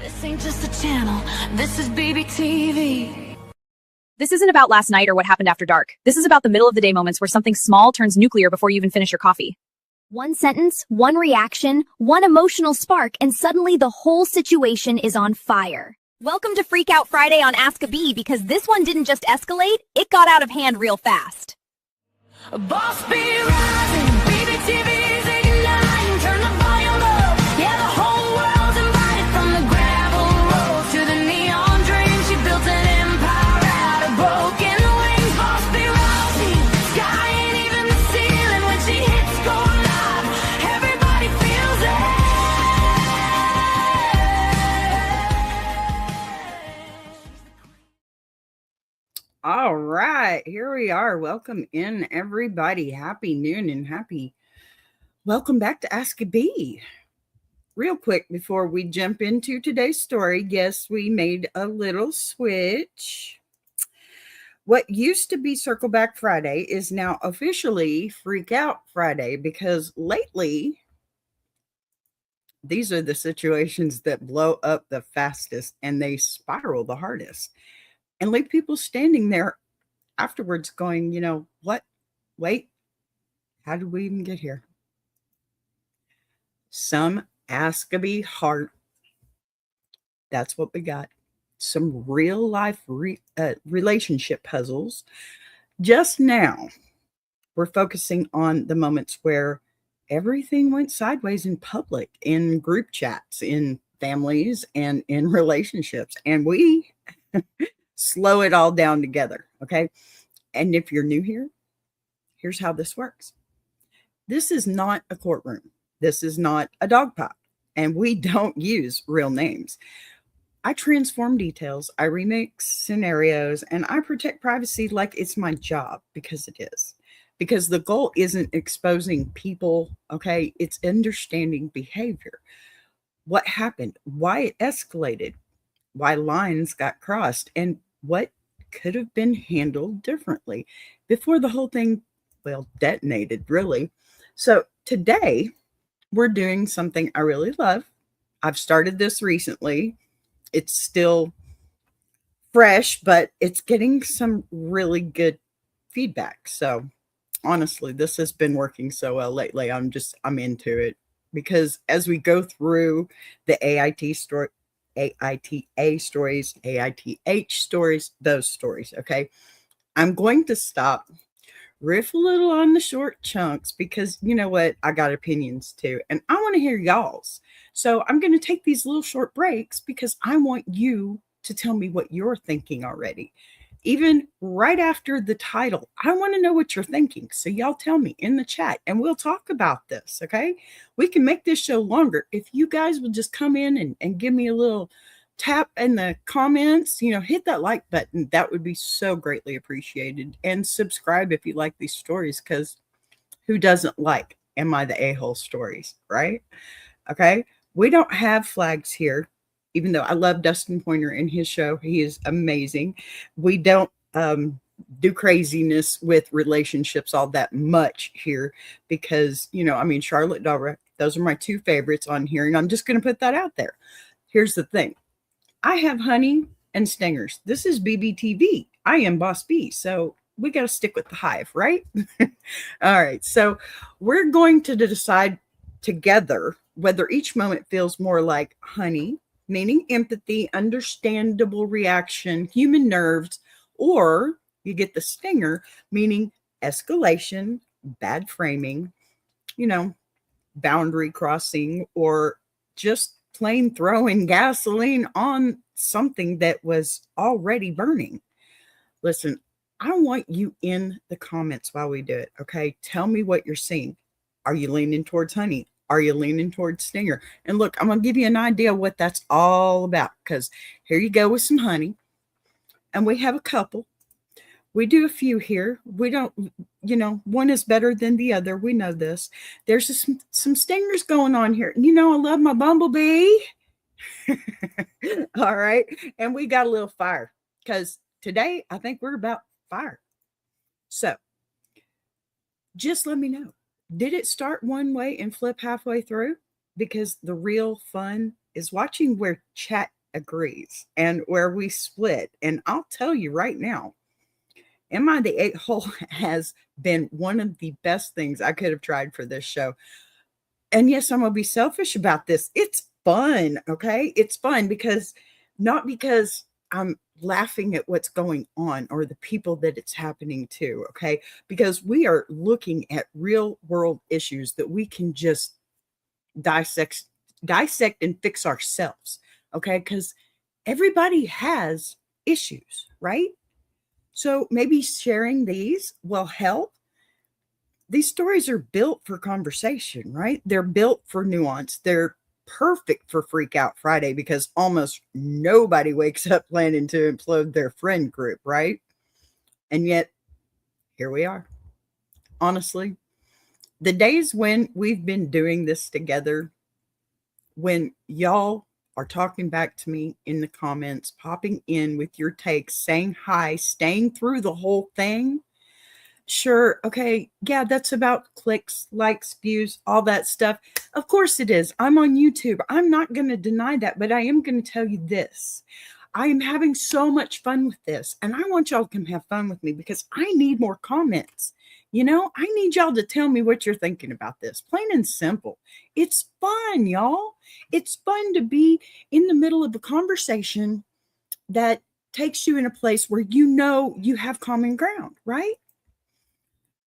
This ain't just a channel, this is BBTV. This isn't about last night or what happened after dark. This is about the middle of the day moments where something small turns nuclear before you even finish your coffee. One sentence, one reaction, one emotional spark, and suddenly the whole situation is on fire. Welcome to Freak Out Friday on Ask a Bee, because this one didn't just escalate, it got out of hand real fast. Boss be rising, BBTV's igniting, turn the volume up. Yeah, the whole world's invited, from the gravel road to the neon dream. She built an empire out of broken wings. Boss be rising, sky ain't even the ceiling. When she hits go live, everybody feels it. All right, here we are. Welcome in, everybody. Happy noon and welcome back to Ask a Bee. Real quick before we jump into today's story, yes, we made a little switch. What used to be Circle Back Friday is now officially Freak Out Friday, because lately these are the situations that blow up the fastest and they spiral the hardest and leave people standing there afterwards going, what? Wait, how did we even get here? Some Ask a Bee heart. That's what we got. Some real life relationship puzzles. Just now, we're focusing on the moments where everything went sideways in public, in group chats, in families, and in relationships. And we slow it all down together, okay? And if you're new here, here's how this works. This is not a courtroom. This is not a dog pot. And we don't use real names. I transform details, I remix scenarios, and I protect privacy like it's my job, because it is. Because the goal isn't exposing people, okay? It's understanding behavior. What happened, why it escalated, why lines got crossed, and what could have been handled differently before the whole thing, detonated, really. So today, we're doing something I really love. I've started this recently. It's still fresh, but it's getting some really good feedback. So honestly, this has been working so well lately. I'm into it, because as we go through the AITA stories, AITH stories, those stories, okay? I'm going to stop, riff a little on the short chunks, because you know what? I got opinions too, and I want to hear y'all's. So I'm going to take these little short breaks because I want you to tell me what you're thinking already. Even right after the title, I want to know what you're thinking. So y'all tell me in the chat and we'll talk about this, okay? We can make this show longer. If you guys will just come in and give me a little tap in the comments, hit that like button. That would be so greatly appreciated. And subscribe if you like these stories, because who doesn't like Am I the A-hole stories, right? Okay. We don't have flags here, even though I love Dustin Pointer and his show. He is amazing. We don't do craziness with relationships all that much here, because, Charlotte Dara, those are my two favorites on here. And I'm just going to put that out there. Here's the thing. I have honey and stingers. This is BBTV. I am Boss B. So we got to stick with the hive, right? All right. So we're going to decide together whether each moment feels more like honey, meaning empathy, understandable reaction, human nerves, or you get the stinger, meaning escalation, bad framing, boundary crossing, or just plain throwing gasoline on something that was already burning. Listen, I want you in the comments while we do it, okay? Tell me what you're seeing. Are you leaning towards honey? Are you leaning towards stinger? And look, I'm going to give you an idea of what that's all about, because here you go with some honey, and we have a couple. We do a few here. We don't, one is better than the other. We know this. There's some stingers going on here. I love my bumblebee. All right. And we got a little fire, because today I think we're about fire. So just let me know. Did it start one way and flip halfway through? Because the real fun is watching where chat agrees and where we split. And I'll tell you right now, Am I the Eight Hole has been one of the best things I could have tried for this show. And yes, I'm going to be selfish about this. It's fun. Okay. It's fun because not because I'm laughing at what's going on or the people that it's happening to. Okay. Because we are looking at real world issues that we can just dissect and fix ourselves. Okay. Because everybody has issues, right? So maybe sharing these will help. These stories are built for conversation, right? They're built for nuance. They're perfect for Freak Out Friday because almost nobody wakes up planning to implode their friend group, right? And yet, here we are. Honestly, the days when we've been doing this together, when y'all are talking back to me in the comments, popping in with your takes, saying hi, staying through the whole thing. Sure. Okay. Yeah, that's about clicks, likes, views, all that stuff. Of course it is. I'm on YouTube. I'm not going to deny that, but I am going to tell you this. I am having so much fun with this, and I want y'all to come have fun with me because I need more comments. You know, I need y'all to tell me what you're thinking about this. Plain and simple. It's fun, y'all. It's fun to be in the middle of a conversation that takes you in a place where you know you have common ground, right?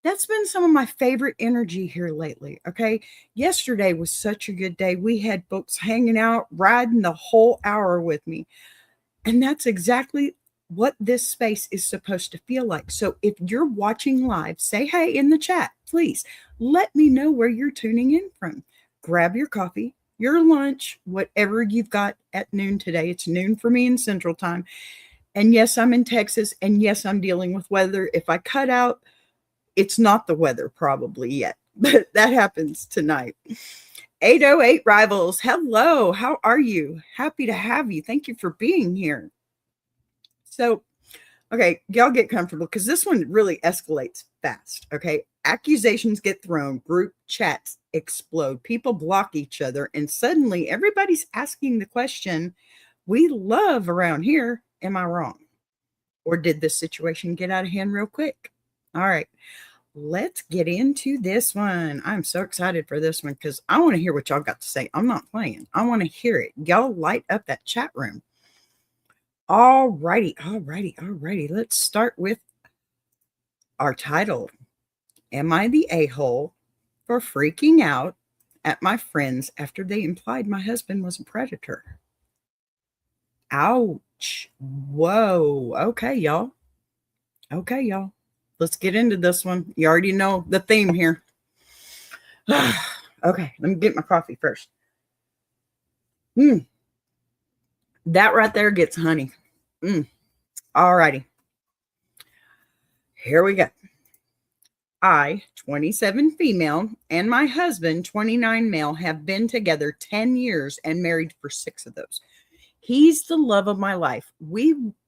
That's been some of my favorite energy here lately. Okay. Yesterday was such a good day. We had folks hanging out, riding the whole hour with me. And that's exactly what this space is supposed to feel like. So if you're watching live, say hey in the chat, please. Let me know where you're tuning in from. Grab your coffee, your lunch, whatever you've got at noon today. It's noon for me in Central Time. And yes, I'm in Texas. And yes, I'm dealing with weather. If I cut out, it's not the weather probably yet, but that happens tonight. 808 Rivals, hello, how are you? Happy to have you. Thank you for being here. So, okay, y'all get comfortable because this one really escalates fast, okay? Accusations get thrown, group chats explode, people block each other, and suddenly everybody's asking the question we love around here, am I wrong? Or did this situation get out of hand real quick? All right, let's get into this one. I'm so excited for this one because I want to hear what y'all got to say. I'm not playing. I want to hear it. Y'all light up that chat room. All righty. Let's start with our title. Am I the a-hole for freaking out at my friends after they implied my husband was a predator? Ouch. Whoa. Okay, y'all. Let's get into this one. You already know the theme here. Okay, let me get my coffee first. That right there gets honey. All righty. Here we go. I, 27 female, and my husband, 29 male, have been together 10 years and married for 6 of those. He's the love of my life.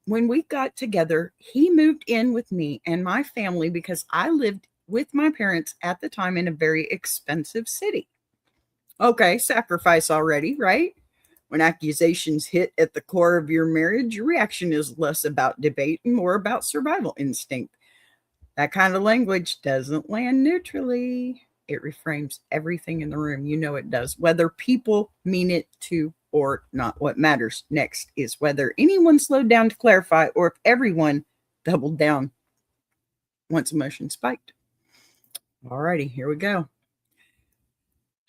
When we got together, he moved in with me and my family because I lived with my parents at the time in a very expensive city. Okay, sacrifice already, right? When accusations hit at the core of your marriage, your reaction is less about debate and more about survival instinct. That kind of language doesn't land neutrally. It reframes everything in the room. You know it does, whether people mean it to or not. What matters next is whether anyone slowed down to clarify or if everyone doubled down once emotion spiked. All righty, here we go.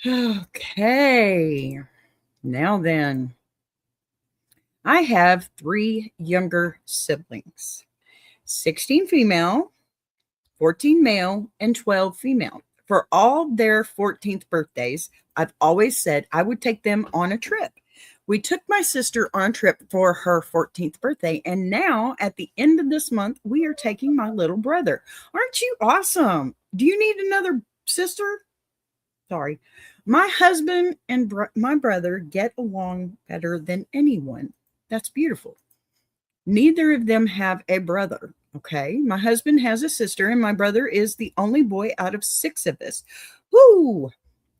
Okay, now then, I have 3 younger siblings, 16 female, 14 male, and 12 female. For all their 14th birthdays, I've always said I would take them on a trip. We took my sister on a trip for her 14th birthday, and now at the end of this month, we are taking my little brother. Aren't you awesome? Do you need another sister? Sorry. My husband and my brother get along better than anyone. That's beautiful. Neither of them have a brother. Okay. My husband has a sister, and my brother is the only boy out of 6 of us. Woo!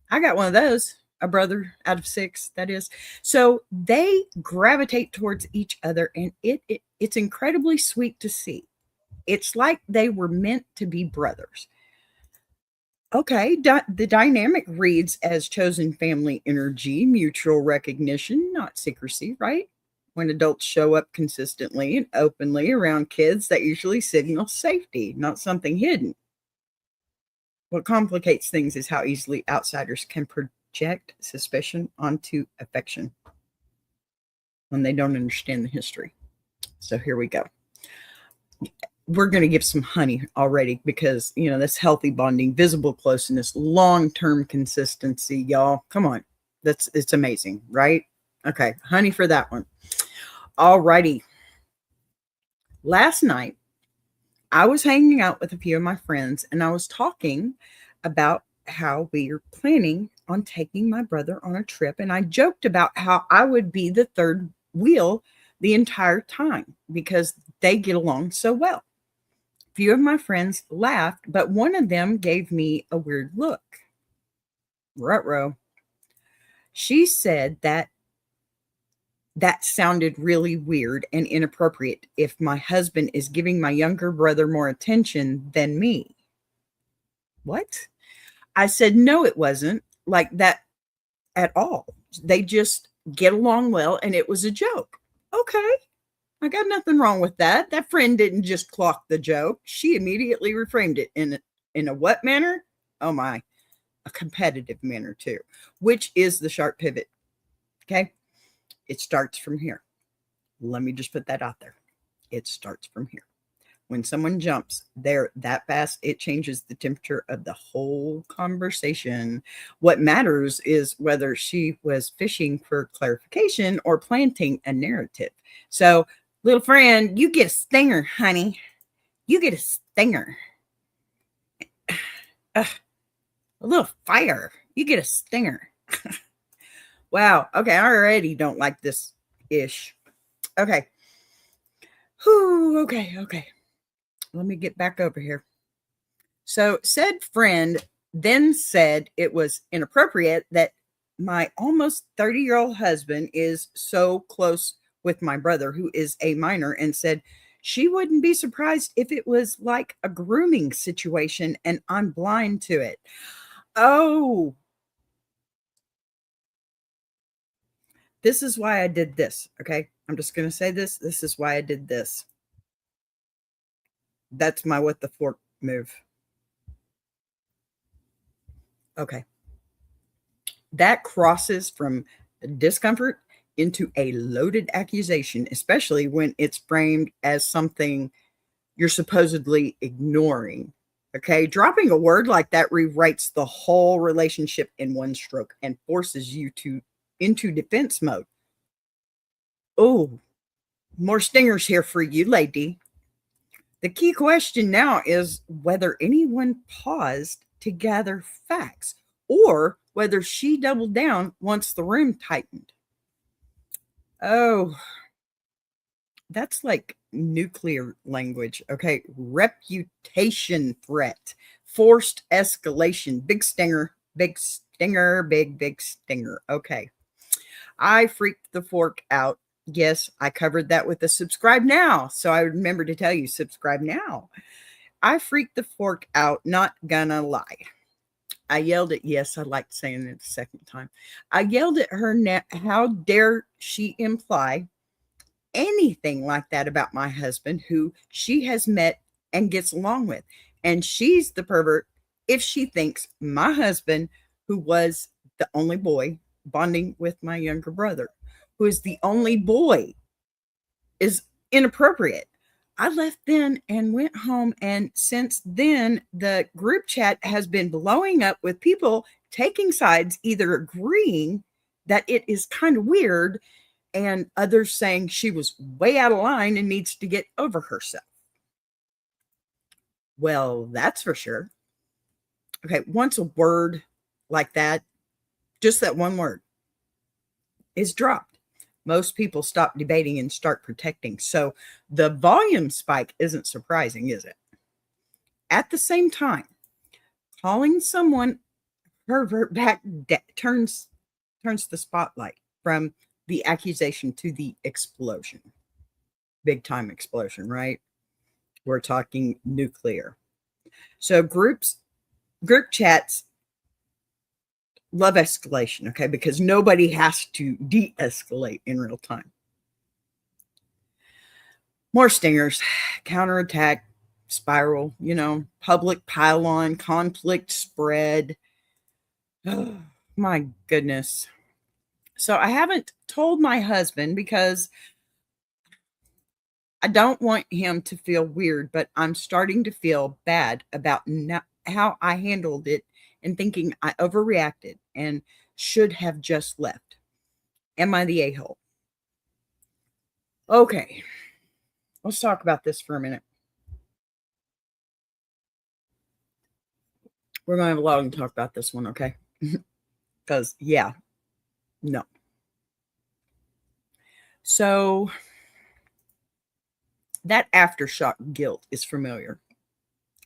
I got one of those. a brother out of 6, that is. So they gravitate towards each other, and it's incredibly sweet to see. It's like they were meant to be brothers. Okay, the dynamic reads as chosen family energy, mutual recognition, not secrecy, right? When adults show up consistently and openly around kids, that usually signals safety, not something hidden. What complicates things is how easily outsiders can project suspicion onto affection when they don't understand the history. So here we go. We're going to give some honey already because, that's healthy bonding, visible closeness, long-term consistency, y'all. Come on. It's amazing, right? Okay, honey for that one. All righty. Last night, I was hanging out with a few of my friends and I was talking about how we are planning on taking my brother on a trip. And I joked about how I would be the third wheel the entire time because they get along so well. Few of my friends laughed, but one of them gave me a weird look. Ruh-roh. She said that sounded really weird and inappropriate if my husband is giving my younger brother more attention than me. What? I said, no, it wasn't like that at all. They just get along well, and it was a joke. Okay. I got nothing wrong with that. That friend didn't just clock the joke. She immediately reframed it in a what manner? Oh my, a competitive manner too, which is the sharp pivot. Okay. It starts from here. Let me just put that out there. It starts from here. When someone jumps there that fast, it changes the temperature of the whole conversation. What matters is whether she was fishing for clarification or planting a narrative. So, little friend, you get a stinger, honey. You get a stinger. A little fire. You get a stinger. Wow. Okay. I already don't like this ish. Okay. Whew, okay. Let me get back over here. So said friend then said it was inappropriate that my almost 30-year-old husband is so close with my brother, who is a minor, and said she wouldn't be surprised if it was like a grooming situation and I'm blind to it. Oh, this is why I did this. Okay. I'm just going to say this. This is why I did this. That's my what the fork move. Okay. That crosses from discomfort into a loaded accusation, especially when it's framed as something you're supposedly ignoring. Okay. Dropping a word like that rewrites the whole relationship in one stroke and forces you into defense mode. Oh, more stingers here for you, lady. The key question now is whether anyone paused to gather facts or whether she doubled down once the room tightened. Oh, that's like nuclear language. Okay. Reputation threat, forced escalation, big stinger, big stinger, big stinger. Okay. I freaked the fork out. Yes, I covered that with the subscribe now. So I remember to tell you, subscribe now. I freaked the fork out, not gonna lie. I yelled at, yes, I liked saying it a second time. I yelled at her, how dare she imply anything like that about my husband, who she has met and gets along with. And she's the pervert if she thinks my husband, who was the only boy bonding with my younger brother, who is the only boy, is inappropriate. I left then and went home. And since then, the group chat has been blowing up with people taking sides, either agreeing that it is kind of weird and others saying she was way out of line and needs to get over herself. Well, that's for sure. Okay, once a word like that, just that one word, is dropped, most people stop debating and start protecting. So the volume spike isn't surprising, is it? At the same time, calling someone pervert back turns turns the spotlight from the accusation to the explosion. Big time explosion, right? We're talking nuclear. So group chats love escalation, okay? Because nobody has to de-escalate in real time. More stingers, counterattack, spiral, public pile-on, conflict spread. Oh, my goodness. So I haven't told my husband because I don't want him to feel weird, but I'm starting to feel bad about how I handled it and thinking I overreacted and should have just left. Am I the a-hole? Okay, let's talk about this for a minute. We're going to have a long talk about this one, okay? Because, yeah, no. So that aftershock guilt is familiar.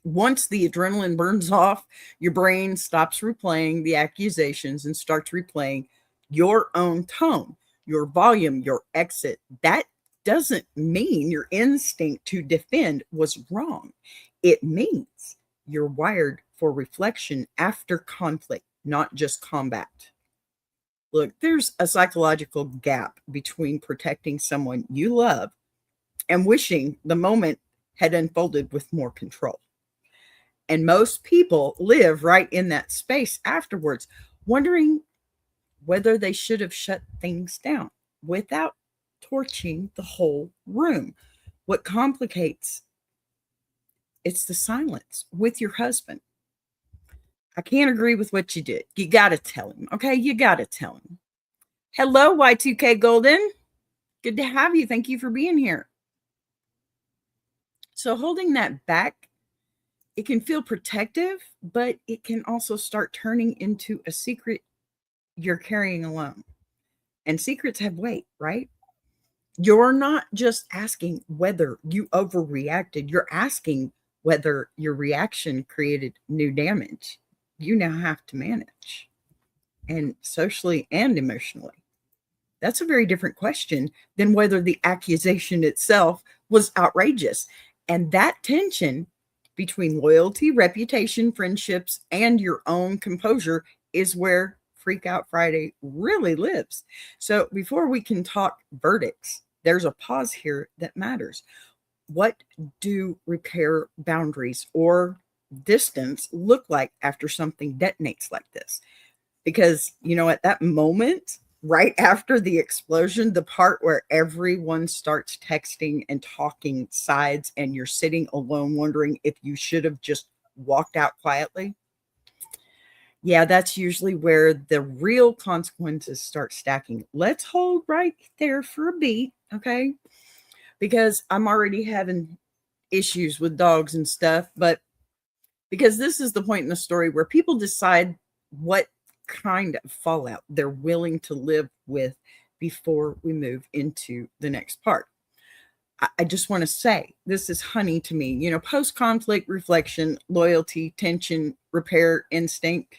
Once the adrenaline burns off, your brain stops replaying the accusations and starts replaying your own tone, your volume, your exit. That doesn't mean your instinct to defend was wrong. It means you're wired for reflection after conflict, not just combat. Look, there's a psychological gap between protecting someone you love and wishing the moment had unfolded with more control. And most people live right in that space afterwards, wondering whether they should have shut things down without torching the whole room. What complicates it's the silence with your husband. I can't agree with what you did. You got to tell him, okay? You got to tell him. Hello, Y2K Golden. Good to have you. Thank you for being here. So holding that back, it can feel protective, but it can also start turning into a secret you're carrying alone. And secrets have weight, right? You're not just asking whether you overreacted. You're asking whether your reaction created new damage. You now have to manage, and socially and emotionally. That's a very different question than whether the accusation itself was outrageous. And that tension between loyalty, reputation, friendships, and your own composure is where Freak Out Friday really lives. So before we can talk verdicts, there's a pause here that matters. What do repair boundaries or distance look like after something detonates like this? Because, at that moment, right after the explosion, the part where everyone starts texting and talking sides and you're sitting alone wondering if you should have just walked out quietly. Yeah, that's usually where the real consequences start stacking. Let's hold right there for a beat, okay? Because I'm already having issues with dogs and stuff, but because this is the point in the story where people decide what kind of fallout they're willing to live with before we move into the next part. I just want to say this is honey to me. Post-conflict reflection, loyalty, tension, repair, instinct.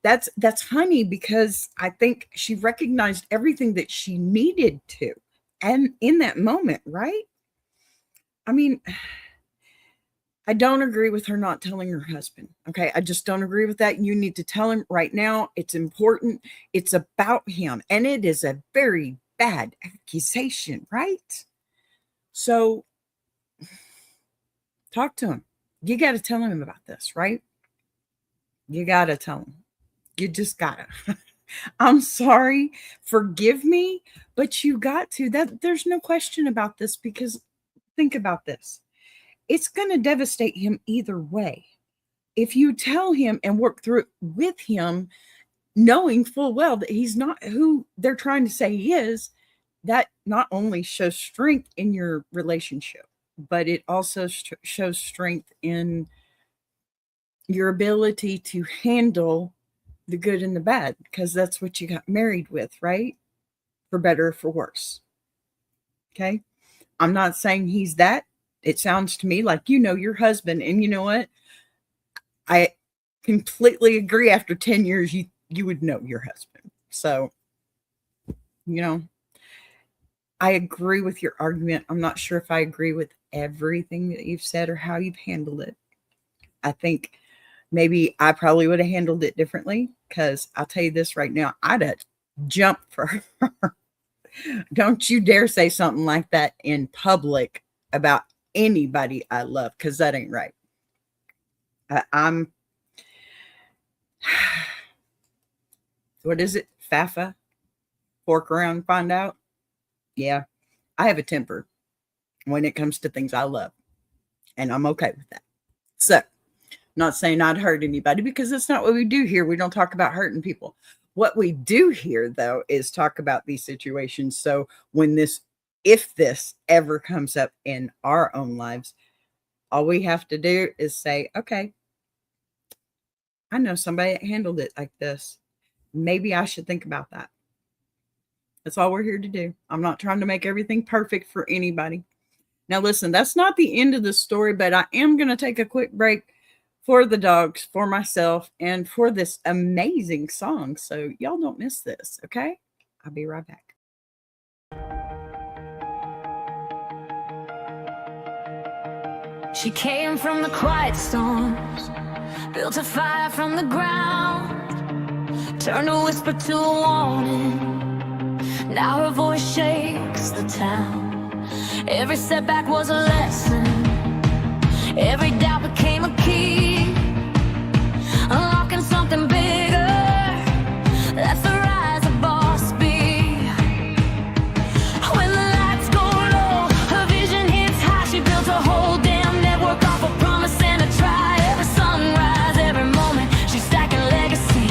That's honey, because I think she recognized everything that she needed to. And in that moment, right? I mean, I don't agree with her not telling her husband. Okay. I just don't agree with that. You need to tell him right now. It's important. It's about him. And it is a very bad accusation, right? So talk to him. You got to tell him about this, right? You got to tell him. You just got to. I'm sorry. Forgive me. But you got to. There's no question about this, because think about this. It's going to devastate him either way. If you tell him and work through it with him, knowing full well that he's not who they're trying to say he is, that not only shows strength in your relationship, but it also shows strength in your ability to handle the good and the bad, because that's what you got married with, right? For better or for worse. Okay. I'm not saying he's that. It sounds to me like your husband, and you know what? I completely agree. After 10 years, you would know your husband. So You know, I agree with your argument. I'm not sure if I agree with everything that you've said or how you've handled it. I think maybe I probably would have handled it differently, because I'll tell you this right now, I'd have jumped for her. Don't you dare say something like that in public about anybody I love, because that ain't right. I'm, what is it? Fafa? Fork around, find out? Yeah, I have a temper when it comes to things I love, and I'm okay with that. So, not saying I'd hurt anybody, because that's not what we do here. We don't talk about hurting people. What we do here, though, is talk about these situations. So when if this ever comes up in our own lives, all we have to do is say, okay, I know somebody that handled it like this. Maybe I should think about that. That's all we're here to do. I'm not trying to make everything perfect for anybody. Now, listen, that's not the end of the story, but I am going to take a quick break for the dogs, for myself, and for this amazing song. So y'all don't miss this, okay? I'll be right back. She came from the quiet storms, built a fire from the ground, turned a whisper to a warning. Now her voice shakes the town. Every setback was a lesson, every doubt became a key, unlocking something bigger. That's the rise of Boss B. When the lights go low, her vision hits high. She built a whole damn network off a promise and a try. Every sunrise, every moment, she's stacking legacy.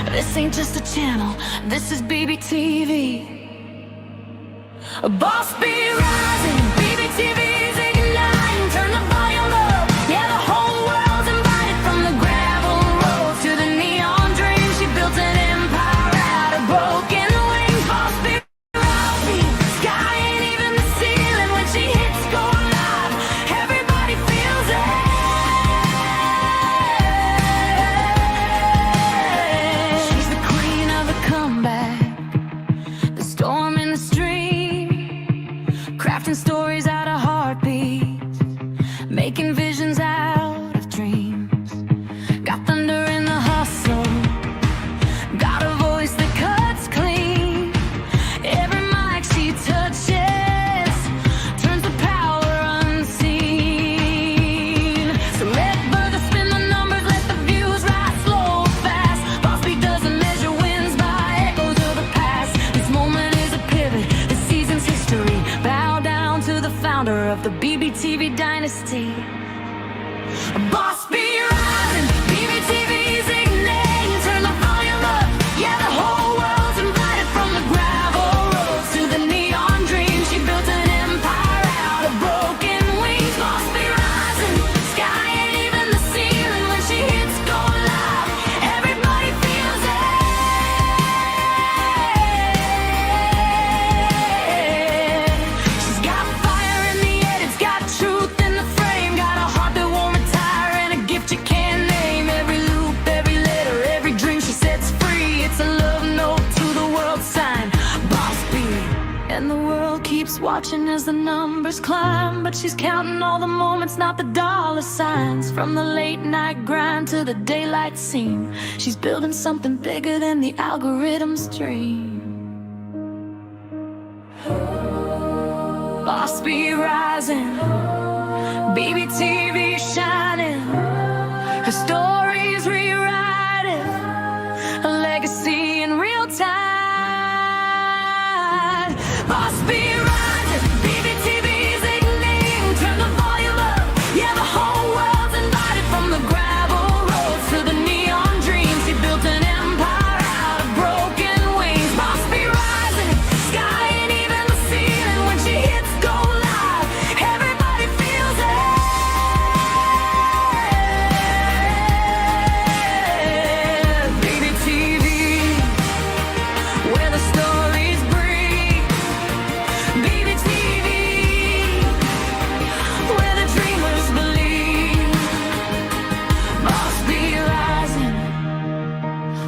This ain't just a channel, this is BBTV. Boss B rising, BBTV's igniting. Turn the volume up, yeah, the whole world's invited. From the gravel road to the neon dream, she built an empire out of broken wings. Boss B rising, sky ain't even the ceiling. When she hits go live, everybody feels it. She's the queen of the comeback, the storm in the stream, crafting stories out of heartbeats, making visions out of dreams. Got thunder in the hustle, got a voice that cuts clean. Every mic she touches turns the power unseen. So let further spin the numbers, let the views rise slow or fast. Boss B doesn't measure wins by echoes of the past. This moment is a pivot, this season's history. Bow down to the founder of the BBTV dynasty. Boss B rising, BBTV's igniting. Turn the volume up, yeah, the whole world's invited. From the gravel roads to the neon dream, she built an empire out of broken wings. Boss B rising, sky ain't even the ceiling. When she hits go live, everybody feels it. She's got fire in the head, it's got truth in the frame, got a heart that won't retire and a gift you can't name. Every loop, every letter, every dream she sets free, it's a love note to the world sign. Boss B. And the world keeps watching as the numbers climb, but she's counting all the moments, not the dollar signs. From the late night grind to the daylight scene, she's building something bigger than the algorithm's dream. Boss B rising, BBTV shining. Her story's rewriting, a legacy in real time. Boss B rising, BBTV's igniting. Turn the volume up, yeah, the whole world's invited. From the gravel roads to the neon dreams, she built an empire out of broken wings. Boss B rising, sky ain't even the ceiling. When she hits go live, everybody feels it. BBTV, where the stories breathe. BBTV, where the dreamers believe. Boss B rising,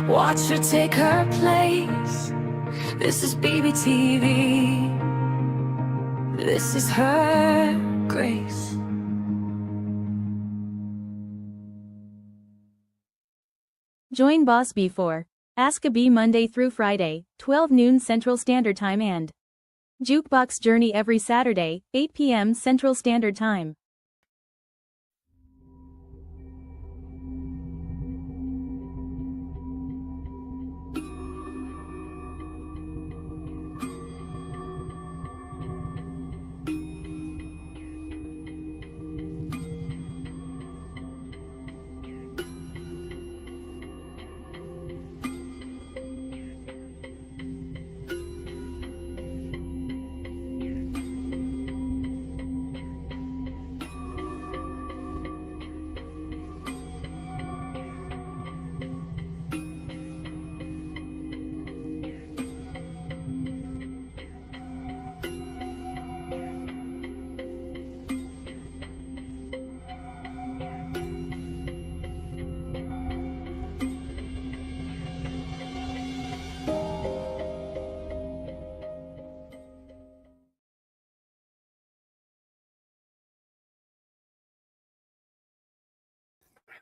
watch her take her place. This is BBTV. This is her grace. Join Boss B for Ask a Bee Monday through Friday, 12 noon Central Standard Time and Jukebox Journey every Saturday, 8 p.m. Central Standard Time.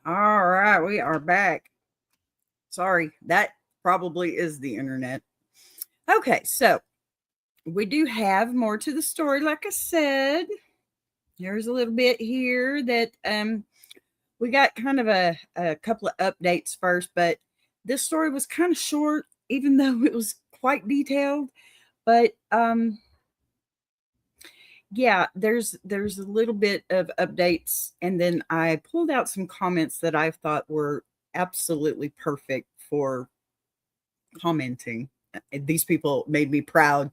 All right, we are back. Sorry, that probably is the internet. Okay, so we do have more to the story. Like I said, there's a little bit here that we got kind of a couple of updates first, but this story was kind of short, even though it was quite detailed. But yeah, there's a little bit of updates, and then I pulled out some comments that I thought were absolutely perfect for commenting. These people made me proud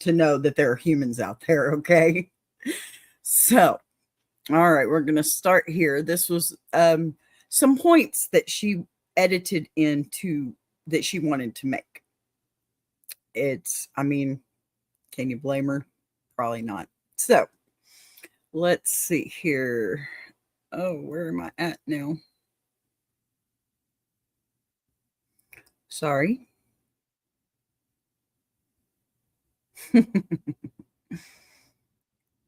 to know that there are humans out there, okay? So, all right, we're going to start here. This was some points that she edited into that she wanted to make. I mean, can you blame her? Probably not. So, let's see here. Oh, where am I at now? Sorry.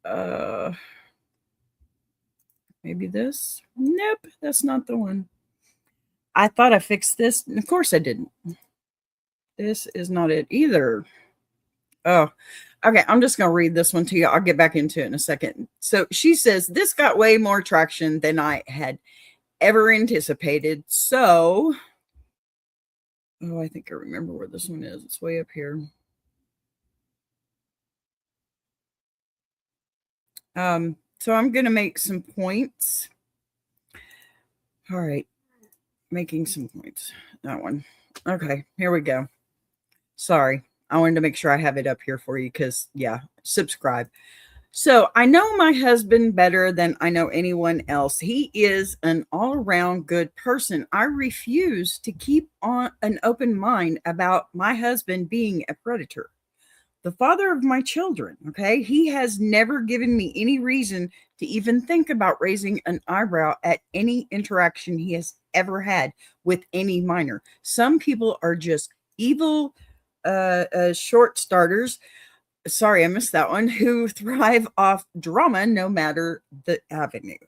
uh Maybe this. Nope, that's not the one. I thought I fixed this, and of course I didn't. This is not it either. Oh, okay. I'm just going to read this one to you. I'll get back into it in a second. So she says, this got way more traction than I had ever anticipated. So, oh, I think I remember where this one is. It's way up here. So I'm going to make some points. All right. Making some points. That one. Okay. Here we go. Sorry. I wanted to make sure I have it up here for you because, yeah, subscribe. So I know my husband better than I know anyone else. He is an all-around good person. I refuse to keep on an open mind about my husband being a predator. The father of my children, okay? He has never given me any reason to even think about raising an eyebrow at any interaction he has ever had with any minor. Some people are just evil short starters. Sorry, I missed that one. Who thrive off drama no matter the avenue.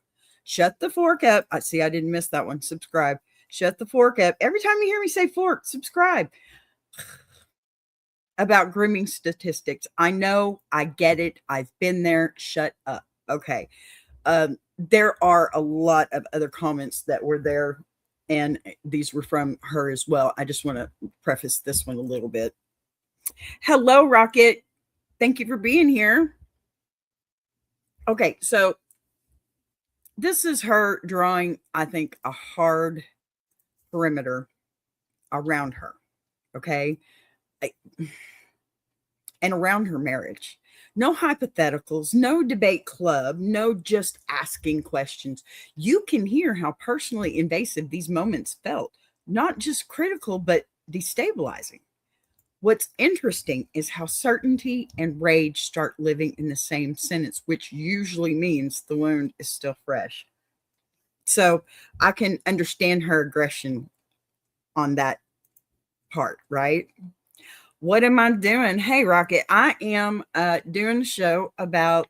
Shut the fork up. I see I didn't miss that one. Subscribe. Shut the fork up. Every time you hear me say fork, subscribe. About grooming statistics. I know, I get it. I've been there. Shut up. Okay. There are a lot of other comments that were there, and these were from her as well. I just want to preface this one a little bit. Hello, Rocket. Thank you for being here. Okay, so this is her drawing, I think, a hard perimeter around her. Okay. And around her marriage. No hypotheticals, no debate club, no just asking questions. You can hear how personally invasive these moments felt, not just critical, but destabilizing. What's interesting is how certainty and rage start living in the same sentence, which usually means the wound is still fresh. So I can understand her aggression on that part, right? What am I doing? Hey, Rocket, I am doing a show about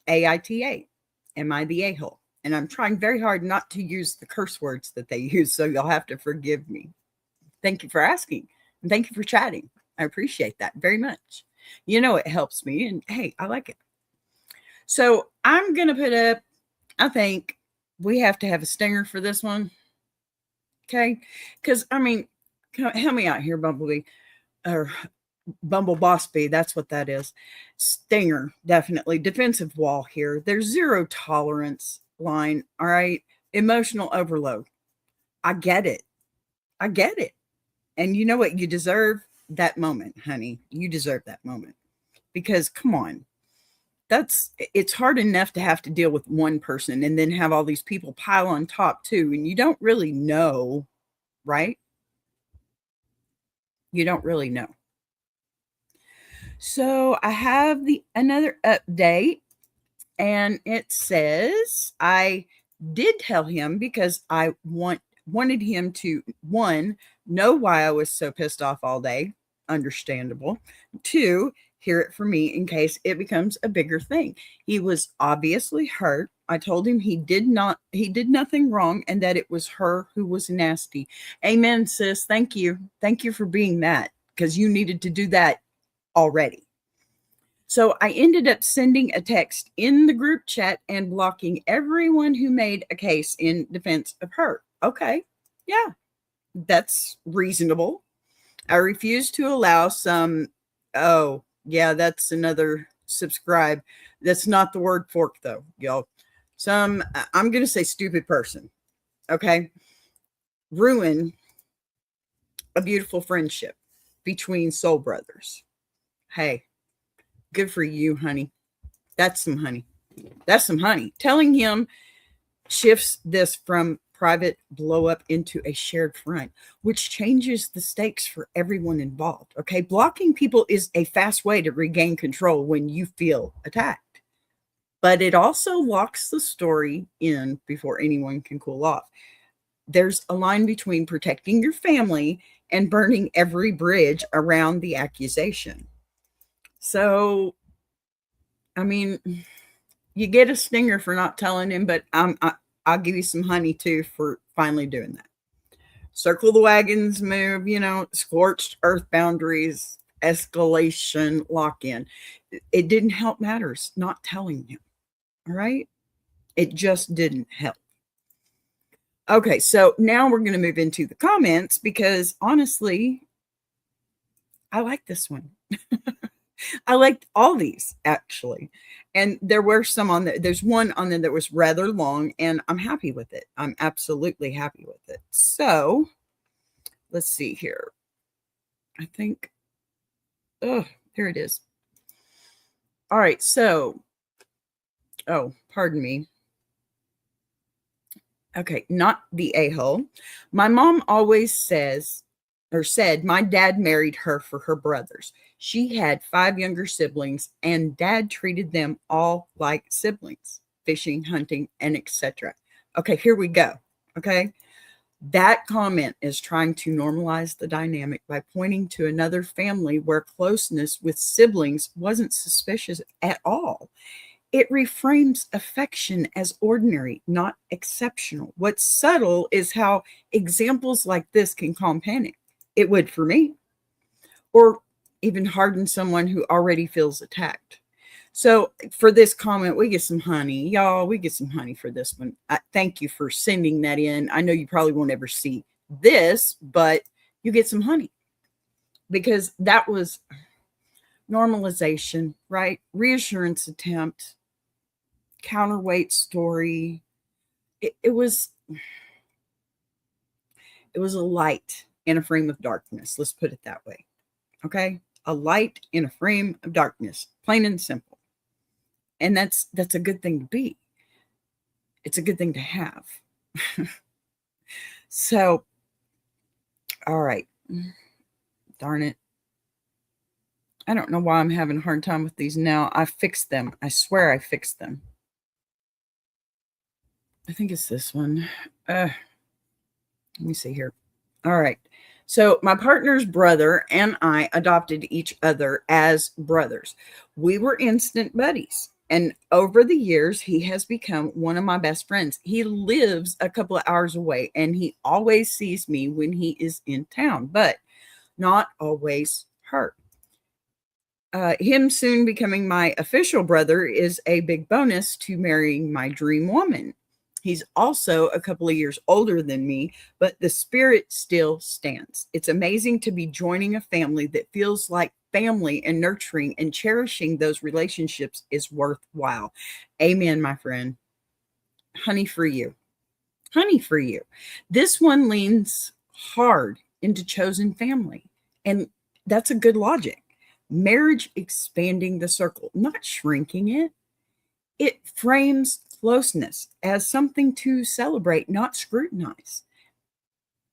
AITA. Am I the a-hole? And I'm trying very hard not to use the curse words that they use, so you'll have to forgive me. Thank you for asking, and thank you for chatting. I appreciate that very much. You know, it helps me, and hey, I like it. So I'm going to put up, I think we have to have a stinger for this one. Okay? Because, I mean, help me out here, Bumblebee. Or Bumble Boss Bee, that's what that is. Stinger, definitely. Defensive wall here. There's zero tolerance line. All right. Emotional overload. I get it. I get it. And you know what? You deserve that moment, honey. You deserve that moment. Because come on. It's hard enough to have to deal with one person and then have all these people pile on top too. And you don't really know, right? You don't really know. So I have another update, and it says I did tell him because I wanted him to, one, know why I was so pissed off all day. Understandable. Two, hear it from me in case it becomes a bigger thing. He was obviously hurt. I told him he did nothing wrong and that it was her who was nasty. Amen, sis. Thank you. Thank you for being that, because you needed to do that already. So I ended up sending a text in the group chat and blocking everyone who made a case in defense of her. Okay. Yeah, that's reasonable. I refuse to allow some, oh, yeah, that's another subscribe. That's not the word fork, though, y'all. I'm going to say stupid person, okay, ruin a beautiful friendship between soul brothers. Hey, good for you, honey. That's some honey. That's some honey. Telling him shifts this from private blow up into a shared front, which changes the stakes for everyone involved. Okay. Blocking people is a fast way to regain control when you feel attacked, but it also locks the story in before anyone can cool off. There's a line between protecting your family and burning every bridge around the accusation. So, I mean, you get a stinger for not telling him, but I'll give you some honey too for finally doing that. Circle the wagons move, scorched earth boundaries, escalation, lock in. It didn't help matters not telling him. All right. It just didn't help. Okay. So now we're going to move into the comments because honestly, I like this one. I liked all these actually. And there were some on there. There's one on there that was rather long, and I'm happy with it. I'm absolutely happy with it. So let's see here. I think, oh, here it is. All right. So, oh, pardon me. Okay. Not the a-hole. My mom always said, my dad married her for her brothers. She had 5 younger siblings, and dad treated them all like siblings, fishing, hunting, and etc. Okay, here we go. Okay. That comment is trying to normalize the dynamic by pointing to another family where closeness with siblings wasn't suspicious at all. It reframes affection as ordinary, not exceptional. What's subtle is how examples like this can calm panic. It would for me, or even harden someone who already feels attacked. So for this comment, we get some honey. Y'all, we get some honey for this one. Thank you for sending that in. I know you probably won't ever see this, but you get some honey because that was normalization, right? Reassurance attempt, counterweight story. It was a light in a frame of darkness. Let's put it that way. Okay. A light in a frame of darkness, plain and simple. And that's a good thing to be. It's a good thing to have. So, all right. Darn it. I don't know why I'm having a hard time with these now. I fixed them. I swear I fixed them. I think it's this one. Let me see here. All right. So my partner's brother and I adopted each other as brothers. We were instant buddies. And over the years, he has become one of my best friends. He lives a couple of hours away and he always sees me when he is in town, but not always her. Him soon becoming my official brother is a big bonus to marrying my dream woman. He's also a couple of years older than me, but the spirit still stands. It's amazing to be joining a family that feels like family, and nurturing and cherishing those relationships is worthwhile. Amen, my friend. Honey for you. Honey for you. This one leans hard into chosen family, and that's a good logic. Marriage expanding the circle, not shrinking it. It frames closeness as something to celebrate, not scrutinize.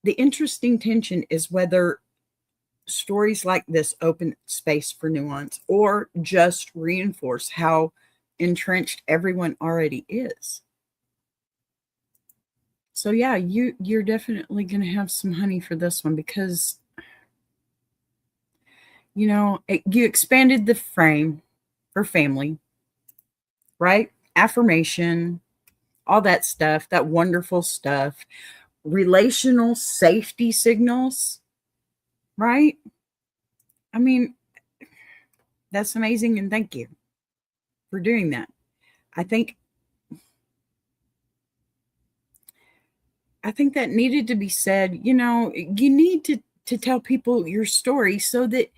The interesting tension is whether stories like this open space for nuance or just reinforce how entrenched everyone already is. So yeah, you're definitely going to have some honey for this one, because you expanded the frame for family, right? Affirmation, all that stuff, that wonderful stuff, relational safety signals, right? I mean, that's amazing, and thank you for doing that. I think that needed to be said. You need to tell people your story so that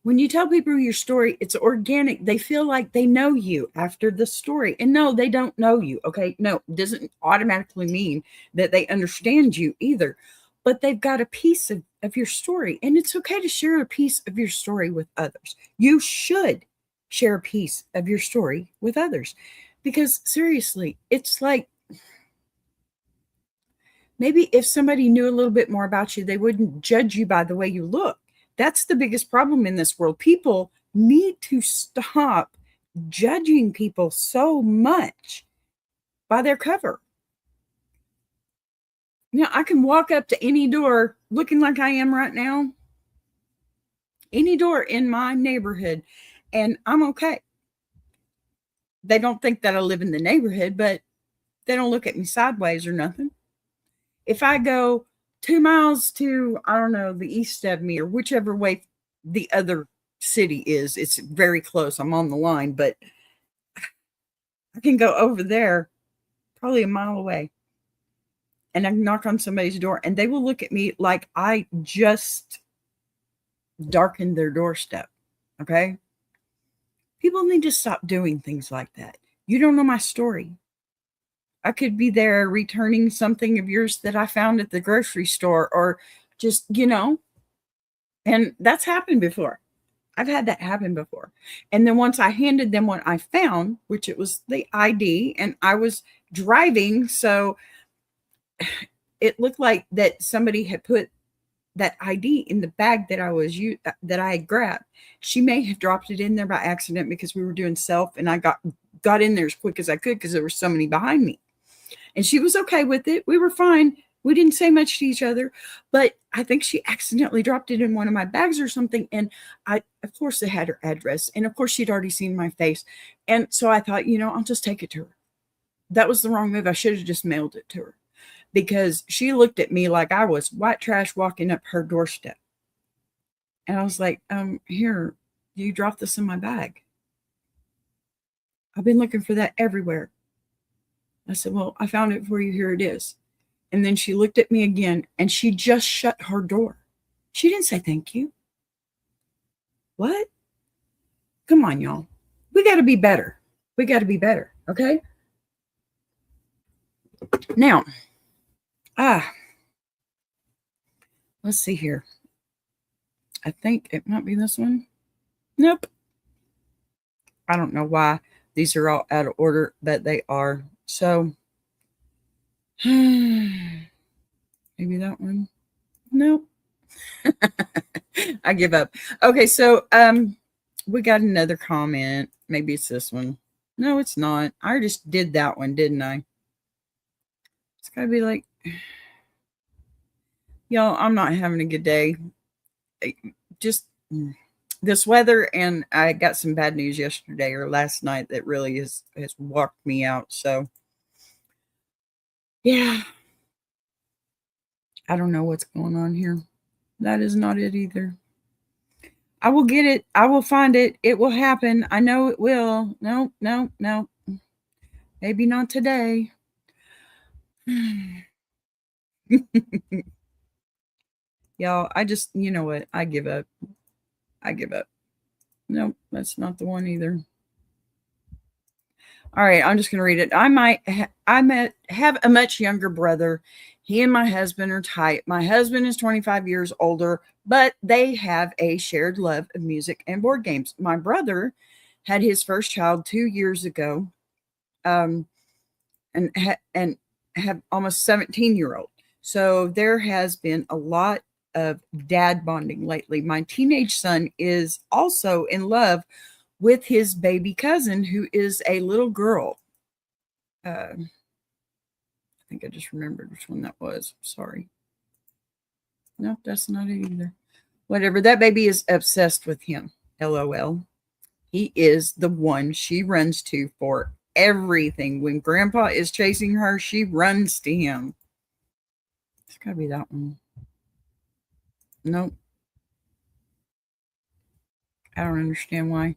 when you tell people your story, it's organic. They feel like they know you after the story. And no, they don't know you. Okay. No, it doesn't automatically mean that they understand you either. But they've got a piece of your story. And it's okay to share a piece of your story with others. You should share a piece of your story with others. Because seriously, it's like maybe if somebody knew a little bit more about you, they wouldn't judge you by the way you look. That's the biggest problem in this world. People need to stop judging people so much by their cover. Now, I can walk up to any door looking like I am right now, any door in my neighborhood, and I'm okay. They don't think that I live in the neighborhood, but they don't look at me sideways or nothing. If I go 2 miles to, I don't know, the east of me or whichever way the other city is, it's very close. I'm on the line, but I can go over there probably a mile away and I can knock on somebody's door and they will look at me like I just darkened their doorstep. Okay. People need to stop doing things like that. You don't know my story. I could be there returning something of yours that I found at the grocery store, or just, and that's happened before. I've had that happen before. And then once I handed them what I found, which it was the ID, and I was driving, so it looked like that somebody had put that ID in the bag that I had grabbed. She may have dropped it in there by accident because we were doing self, and I got in there as quick as I could because there were so many behind me. And she was okay with it. We were fine. We didn't say much to each other, but I think she accidentally dropped it in one of my bags or something. And of course, they had her address. And of course, she'd already seen my face. And so I thought, I'll just take it to her. That was the wrong move. I should have just mailed it to her, because she looked at me like I was white trash walking up her doorstep. And I was like, here, you dropped this in my bag. I've been looking for that everywhere. I said, well, I found it for you. Here it is. And then she looked at me again and she just shut her door. She didn't say thank you. What? Come on, y'all. We got to be better. We got to be better. Okay. Now, let's see here. I think it might be this one. Nope. I don't know why these are all out of order, but they are. So maybe that one. Nope. I give up. Okay, so we got another comment. Maybe it's this one. No, it's not. I just did that one, didn't I? It's got to be like, y'all, I'm not having a good day. Just this weather, and I got some bad news yesterday or last night that really has walked me out. So, yeah, I don't know what's going on here. That is not it either. I will get it. I will find it. It will happen. I know it will. No, no, no. Maybe not today. Y'all, I just, you know what? I give up. I give up. Nope, that's not the one either. All right, I'm just going to read it. Have a much younger brother. He and my husband are tight. My husband is 25 years older, but they have a shared love of music and board games. My brother had his first child 2 years ago, and have almost 17-year-old. So there has been a lot of dad bonding lately. My teenage son is also in love with his baby cousin, who is a little girl. I think I just remembered which one that was. Sorry. Nope, that's not it either. Whatever. That baby is obsessed with him. LOL. He is the one she runs to for everything. When grandpa is chasing her, she runs to him. It's got to be that one. Nope. I don't understand why.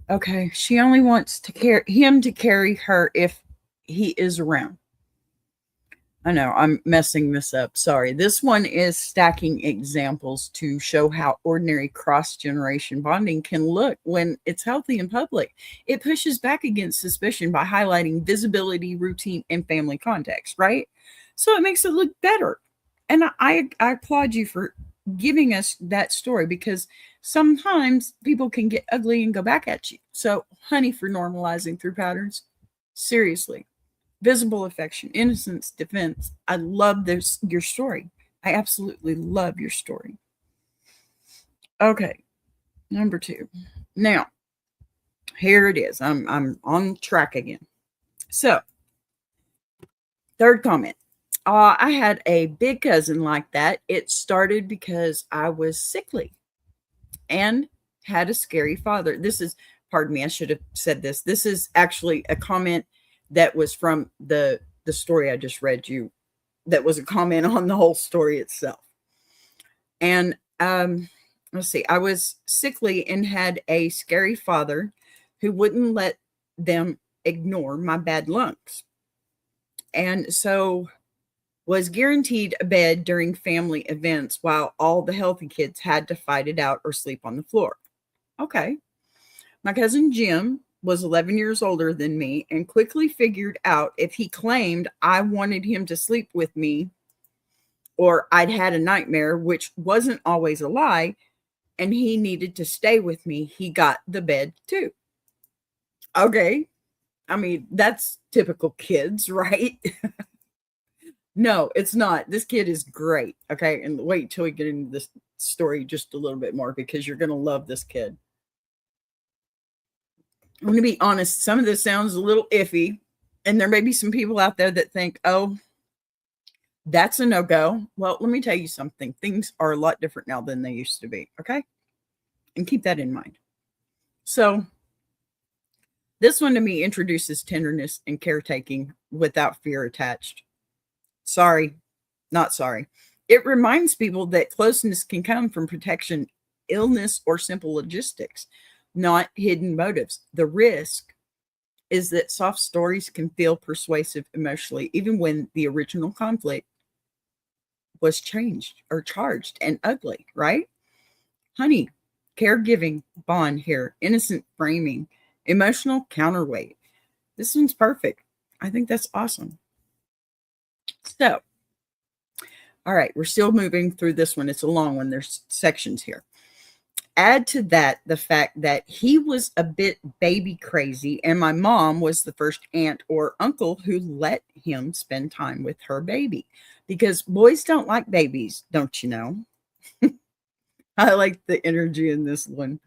Okay, she only wants him to carry her if he is around. I know, I'm messing this up. Sorry. This one is stacking examples to show how ordinary cross-generation bonding can look when it's healthy in public. It pushes back against suspicion by highlighting visibility, routine, and family context, right? So it makes it look better. And I applaud you for giving us that story, because sometimes people can get ugly and go back at you. So, honey, for normalizing through patterns. Seriously. Visible affection, innocence, defense. I love your story. I absolutely love your story. Okay, number 2. Now, here it is. I'm on track again. So, third comment. I had a big cousin like that. It started because I was sickly and had a scary father. Pardon me, I should have said this. This is actually a comment that was from the story I just read you. That was a comment on the whole story itself. And let's see, I was sickly and had a scary father who wouldn't let them ignore my bad lungs. And so was guaranteed a bed during family events while all the healthy kids had to fight it out or sleep on the floor. Okay. My cousin Jim was 11 years older than me and quickly figured out if he claimed I wanted him to sleep with me or I'd had a nightmare, which wasn't always a lie, and he needed to stay with me, he got the bed too. Okay. I mean, that's typical kids, right? No, it's not. This kid is great. Okay. And wait till we get into this story just a little bit more, because you're going to love this kid. I'm going to be honest. Some of this sounds a little iffy. And there may be some people out there that think, oh, that's a no-go. Well, let me tell you something. Things are a lot different now than they used to be. Okay. And keep that in mind. So this one to me introduces tenderness and caretaking without fear attached. Sorry, not sorry. It reminds people that closeness can come from protection, illness, or simple logistics, not hidden motives. The risk is that soft stories can feel persuasive emotionally, even when the original conflict was changed or charged and ugly, right? Honey, caregiving bond here, innocent framing, emotional counterweight. This one's perfect. I think that's awesome. So, all right, we're still moving through this one. It's a long one. There's sections here. Add to that the fact that he was a bit baby crazy, and my mom was the first aunt or uncle who let him spend time with her baby, because boys don't like babies, don't you know? I like the energy in this one.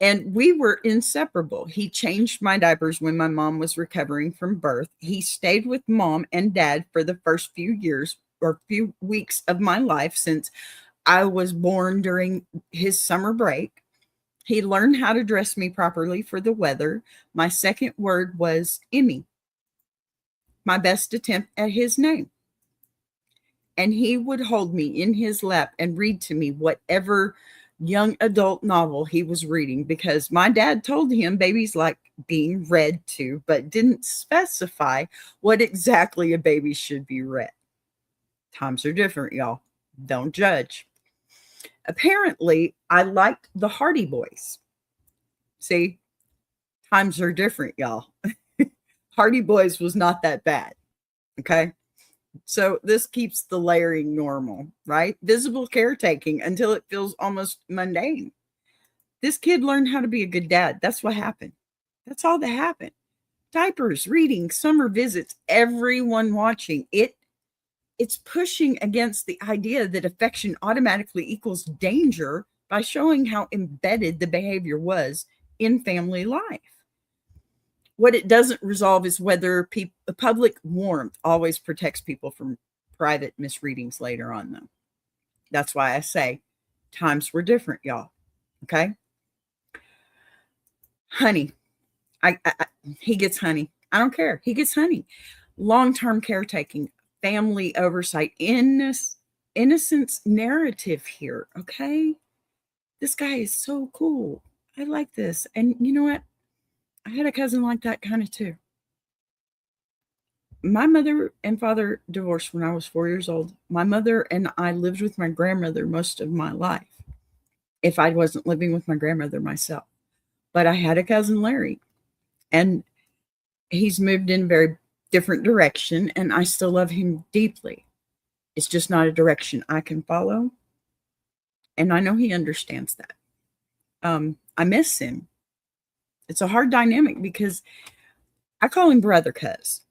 And we were inseparable. He changed my diapers when my mom was recovering from birth. He stayed with mom and dad for the first few years or few weeks of my life since I was born during his summer break. He learned how to dress me properly for the weather. My second word was Emmy, my best attempt at his name. And he would hold me in his lap and read to me whatever young adult novel he was reading, because my dad told him babies like being read to, but didn't specify what exactly a baby should be read. Times are different, y'all. Don't judge. Apparently, I liked the Hardy Boys. See, times are different, y'all. Hardy Boys was not that bad. Okay. So this keeps the layering normal, right? Visible caretaking until it feels almost mundane. This kid learned how to be a good dad. That's what happened. That's all that happened. Diapers, reading, summer visits, everyone watching. It's pushing against the idea that affection automatically equals danger by showing how embedded the behavior was in family life. What it doesn't resolve is whether public warmth always protects people from private misreadings later on, though. That's why I say times were different, y'all. Okay. Honey. He gets honey. I don't care. He gets honey. Long-term caretaking, family oversight, innocence narrative here. Okay. This guy is so cool. I like this. And you know what? I had a cousin like that kind of too. My mother and father divorced when I was 4 years old. My mother and I lived with my grandmother most of my life, if I wasn't living with my grandmother myself. But I had a cousin, Larry, and he's moved in a very different direction, and I still love him deeply. It's just not a direction I can follow, and I know he understands that. I miss him. It's a hard dynamic because I call him brother cuz.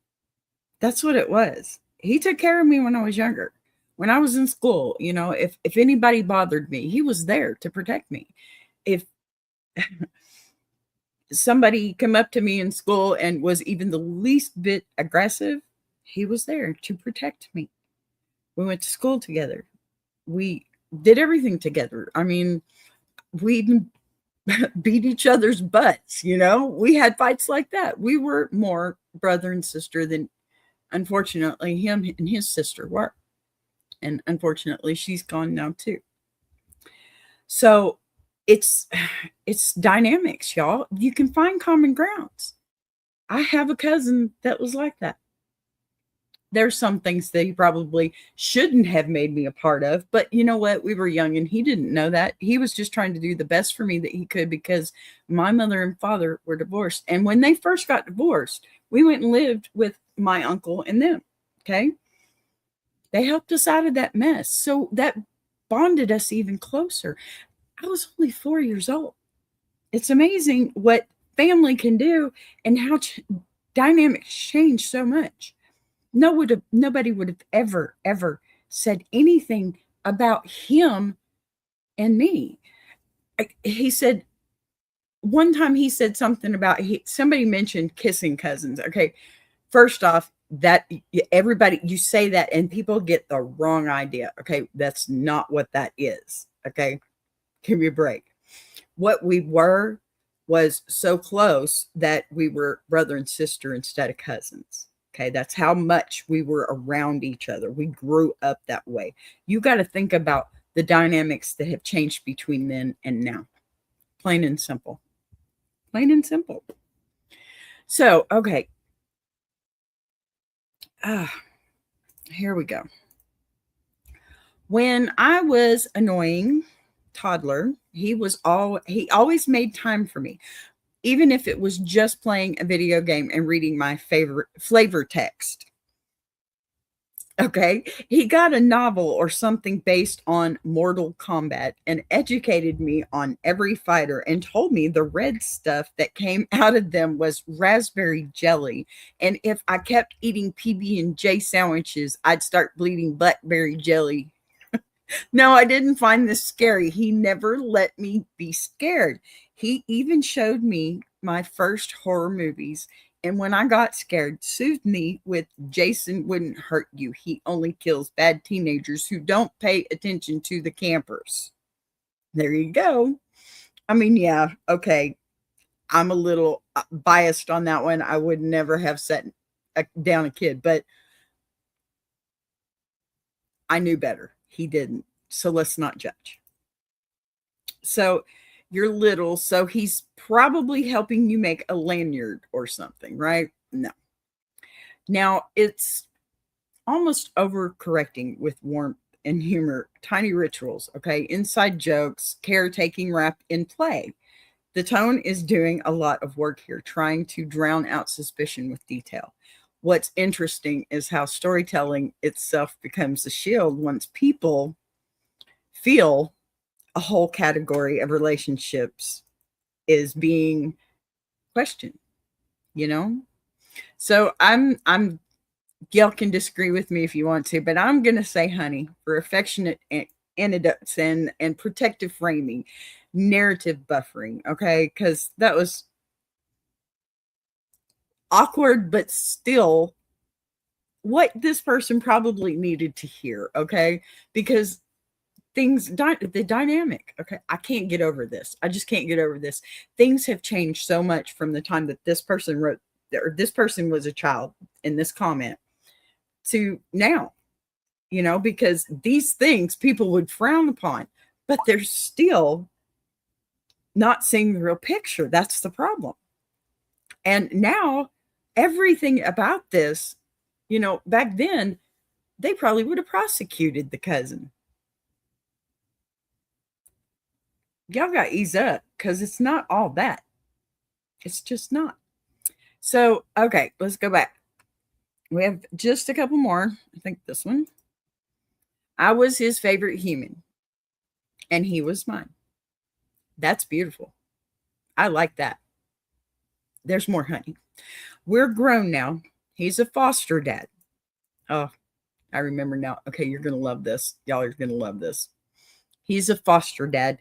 That's what it was. He took care of me when I was younger. When I was in school, if anybody bothered me, he was there to protect me. If somebody come up to me in school and was even the least bit aggressive, he was there to protect me. We went to school together. We did everything together. I mean, we even beat each other's butts, we had fights like that. We were more brother and sister than, unfortunately, him and his sister were. And unfortunately, she's gone now too. So it's dynamics, y'all. You can find common grounds. I have a cousin that was like that. There's some things that he probably shouldn't have made me a part of, but you know what? We were young and he didn't know that. He was just trying to do the best for me that he could, because my mother and father were divorced. And when they first got divorced, we went and lived with my uncle and them. Okay. They helped us out of that mess. So that bonded us even closer. I was only 4 years old. It's amazing what family can do and how dynamics change so much. Nobody would have ever said anything about him and me. He said, one time he said something about, somebody mentioned kissing cousins. Okay. First off, that everybody, you say that and people get the wrong idea. Okay. That's not what that is. Okay. Give me a break. What we were was so close that we were brother and sister instead of cousins. Okay, that's how much we were around each other. We grew up that way. You got to think about the dynamics that have changed between then and now. Plain and simple. Plain and simple. So, okay. Here we go. When I was annoying toddler, he always made time for me. Even if it was just playing a video game and reading my favorite flavor text. Okay. He got a novel or something based on Mortal Kombat and educated me on every fighter and told me the red stuff that came out of them was raspberry jelly. And if I kept eating PB&J sandwiches, I'd start bleeding blackberry jelly. No, I didn't find this scary. He never let me be scared. He even showed me my first horror movies. And when I got scared, soothed me with Jason wouldn't hurt you. He only kills bad teenagers who don't pay attention to the campers. There you go. I mean, yeah, okay. I'm a little biased on that one. I would never have set down a kid, but I knew better. He didn't. So let's not judge. So you're little, so he's probably helping you make a lanyard or something, right? No. Now it's almost overcorrecting with warmth and humor, tiny rituals, okay? Inside jokes, caretaking wrapped in play. The tone is doing a lot of work here, trying to drown out suspicion with detail. What's interesting is how storytelling itself becomes a shield once people feel a whole category of relationships is being questioned, you know? So I'm Gail can disagree with me if you want to, but I'm going to say honey for affectionate anecdotes and protective framing, narrative buffering, okay? Because that was awkward, but still what this person probably needed to hear, okay? Because the dynamic, okay? I can't get over this. I just can't get over this. Things have changed so much from the time that this person wrote, or this person was a child in this comment to now, you know, because these things people would frown upon, but they're still not seeing the real picture. That's the problem. And now everything about this, you know, back then they probably would have prosecuted the cousin. Y'all got to ease up because it's not all that. It's just not. So, okay, let's go back. We have just a couple more. I think this one. I was his favorite human, and he was mine. That's beautiful. I like that. There's more, honey. We're grown now. He's a foster dad. Oh, I remember now. Okay, you're going to love this. Y'all are going to love this. He's a foster dad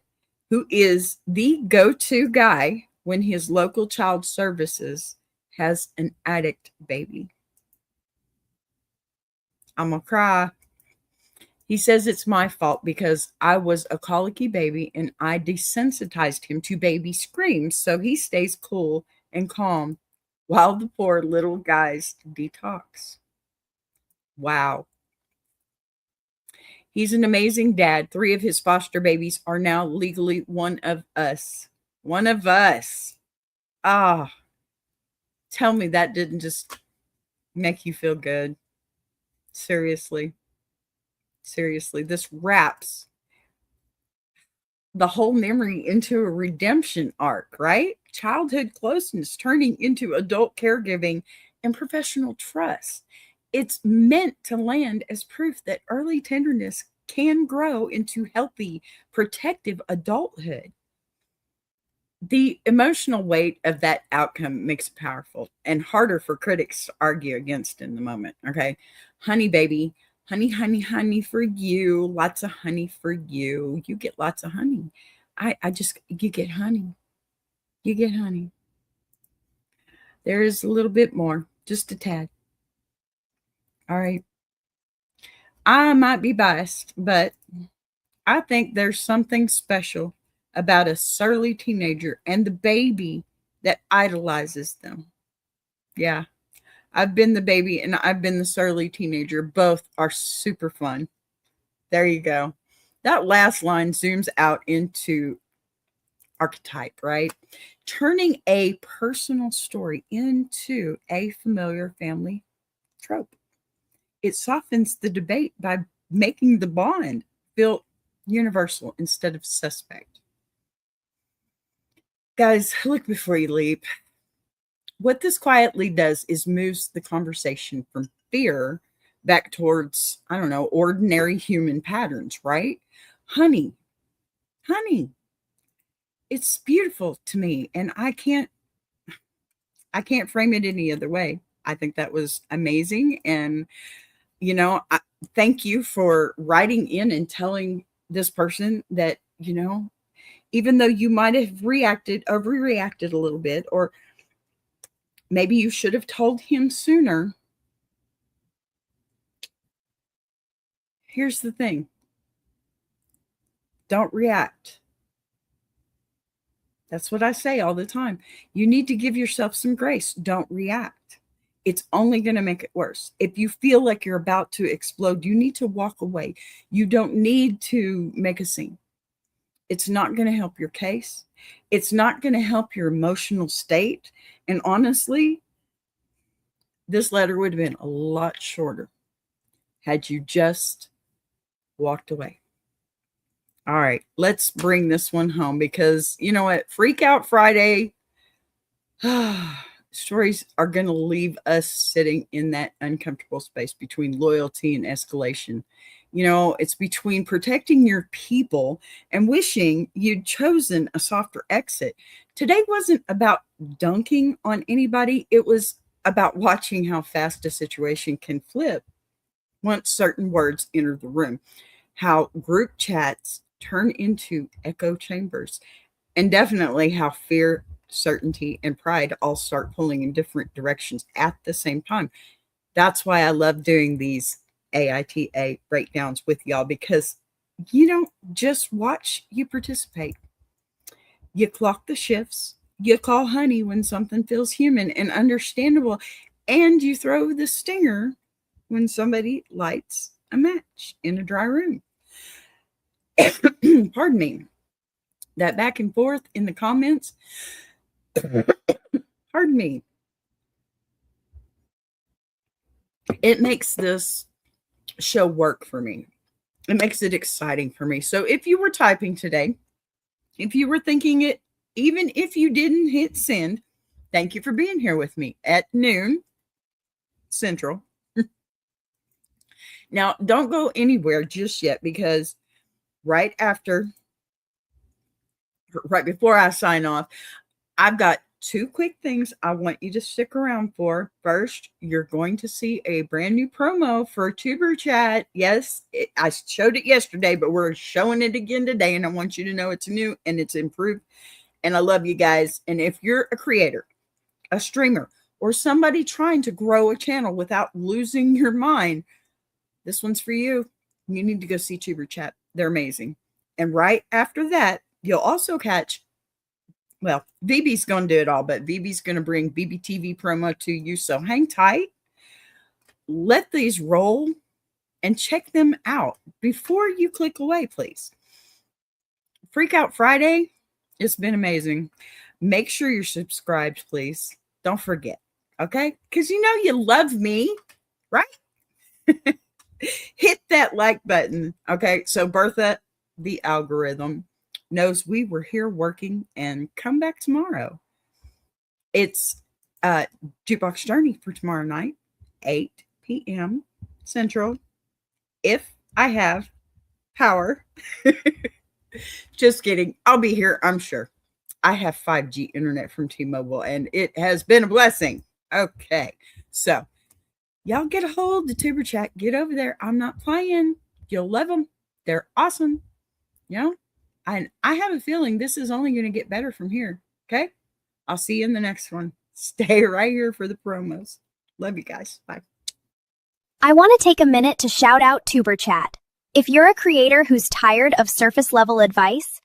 who is the go-to guy when his local child services has an addict baby. I'm going to cry. He says it's my fault because I was a colicky baby and I desensitized him to baby screams, so he stays cool and calm while the poor little guys detox. Wow. He's an amazing dad. 3 of his foster babies are now legally one of us. One of us. Ah, tell me that didn't just make you feel good. Seriously. Seriously, this wraps the whole memory into a redemption arc, right? Childhood closeness turning into adult caregiving and professional trust. It's meant to land as proof that early tenderness can grow into healthy, protective adulthood. The emotional weight of that outcome makes it powerful and harder for critics to argue against in the moment. Okay. Honey, baby, honey, honey, honey for you. Lots of honey for you. You get lots of honey. You get honey. You get honey. There is a little bit more, just a tad. All right. I might be biased, but I think there's something special about a surly teenager and the baby that idolizes them. Yeah. I've been the baby and I've been the surly teenager. Both are super fun. There you go. That last line zooms out into archetype, right? Turning a personal story into a familiar family trope. It softens the debate by making the bond feel universal instead of suspect. Guys, look before you leap. What this quietly does is moves the conversation from fear back towards, I don't know, ordinary human patterns, right? Honey, honey. It's beautiful to me, and I can't frame it any other way. I think that was amazing, and you know, thank you for writing in and telling this person that, even though you might have overreacted a little bit, or maybe you should have told him sooner. Here's the thing. Don't react. That's what I say all the time. You need to give yourself some grace. Don't react. It's only going to make it worse. If you feel like you're about to explode, you need to walk away. You don't need to make a scene. It's not going to help your case. It's not going to help your emotional state. And honestly, this letter would have been a lot shorter had you just walked away. All right, let's bring this one home, because you know what? Freak Out Friday stories are going to leave us sitting in that uncomfortable space between loyalty and escalation. It's between protecting your people and wishing you'd chosen a softer exit. Today wasn't about dunking on anybody. It was about watching how fast a situation can flip once certain words enter the room, how group chats turn into echo chambers, and definitely how fear, certainty, and pride all start pulling in different directions at the same time. That's why I love doing these AITA breakdowns with y'all, because you don't just watch, you participate. You clock the shifts, you call honey when something feels human and understandable, and you throw the stinger when somebody lights a match in a dry room. Pardon me. That back and forth in the comments, pardon me, it makes this show work for me. It makes it exciting for me. So if you were typing today, if you were thinking it, even if you didn't hit send, thank you for being here with me at noon Central. Now, don't go anywhere just yet, because right before I sign off, I've got two quick things I want you to stick around for. First, you're going to see a brand new promo for Tuber Chat. Yes, I showed it yesterday, but we're showing it again today, and I want you to know it's new and it's improved, and I love you guys. And if you're a creator, a streamer, or somebody trying to grow a channel without losing your mind, this one's for you. You need to go see Tuber Chat. They're amazing. And right after that, you'll also catch, well, VB's going to do it all, but VB's going to bring BBTV promo to you. So hang tight. Let these roll and check them out before you click away, please. Freak Out Friday, it's been amazing. Make sure you're subscribed, please. Don't forget, okay? Because you love me, right? Hit that like button, okay? So Bertha, the algorithm, knows we were here working, and come back tomorrow. It's Jukebox Journey for tomorrow night, 8 p.m. Central, if I have power. Just kidding. I'll be here, I'm sure. I have 5G internet from T-Mobile, and it has been a blessing. Okay, so y'all get a hold of the Tuber Chat. Get over there. I'm not playing. You'll love them. They're awesome. And I have a feeling this is only going to get better from here. Okay? I'll see you in the next one. Stay right here for the promos. Love you guys. Bye. I want to take a minute to shout out Tuber Chat. If you're a creator who's tired of surface level advice,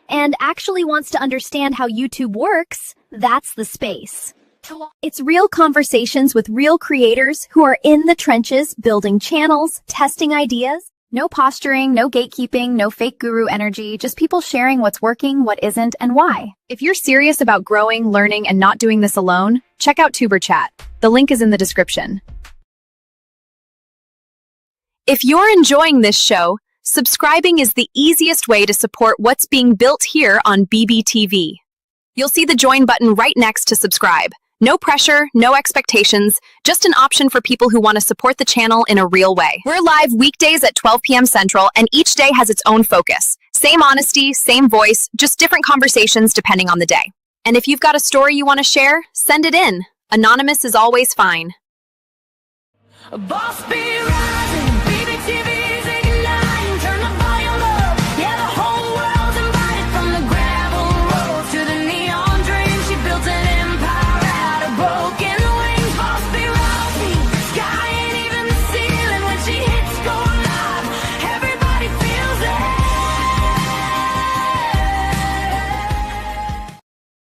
and actually wants to understand how YouTube works, that's the space. It's real conversations with real creators who are in the trenches, building channels, testing ideas. No posturing, no gatekeeping, no fake guru energy, just people sharing what's working, what isn't, and why. If you're serious about growing, learning, and not doing this alone, check out Tuber Chat. The link is in the description. If you're enjoying this show, subscribing is the easiest way to support what's being built here on BBTV. You'll see the join button right next to subscribe. No pressure, no expectations, just an option for people who want to support the channel in a real way. We're live weekdays at 12 p.m. Central, and each day has its own focus. Same honesty, same voice, just different conversations depending on the day. And if you've got a story you want to share, send it in. Anonymous is always fine. Boss be rising.